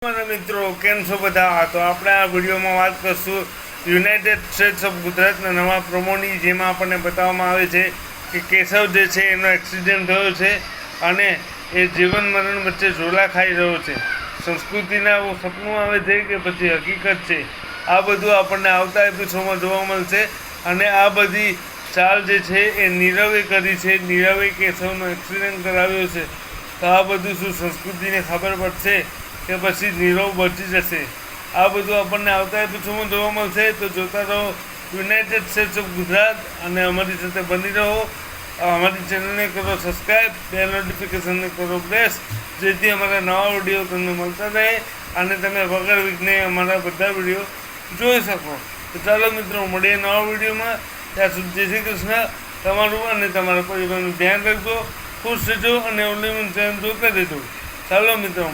મારા મિત્રો કેમ છો બધા? તો આપણે આ વિડીયોમાં વાત કરશું યુનાઇટેડ સ્ટેટ્સ ઓફ ગુજરાતના નવા પ્રમોની, જેમાં આપણને બતાવવામાં આવે છે કે કેશવ જે છે એનો એક્સિડન્ટ થયો છે અને એ જીવન મરણ વચ્ચે ઝોલા ખાઈ રહ્યો છે. સંસ્કૃતિના સપનું આવે છે કે પછી હકીકત છે, આ બધું આપણને આવતા એપિસોડમાં જોવા મળશે. અને આ બધી ચાલ જે છે એ નીરવે કરી છે. નીરવે કેશવનો એક્સિડન્ટ કરાવ્યો છે. તો આ બધું શું સંસ્કૃતિને ખબર પડશે કે પછી નીરવ બચી જશે? આ બધું આપણને આવતા એપિસોડમાં જોવા મળશે. તો જોતા રહો યુનાઇટેડ સ્ટેટ્સ ઓફ ગુજરાત અને અમારી સાથે બની રહો. અમારી ચેનલને કરો સબસ્ક્રાઈબ, બે નોટિફિકેશનને કરો પ્રેસ, જેથી અમારા નવા વિડીયો તમને મળતા રહે અને તમે વગર વિઘ્ને અમારા બધા વિડીયો જોઈ શકો. તો ચાલો મિત્રો, મળીએ નવા વિડીયોમાં. ત્યાં સુધી જય શ્રી કૃષ્ણ. તમારું અને તમારા પરિવારનું ધ્યાન રાખજો, ખુશ રહેજો અને ઓનલી ચેનલ જોતા રહેજો. ચાલો મિત્રો.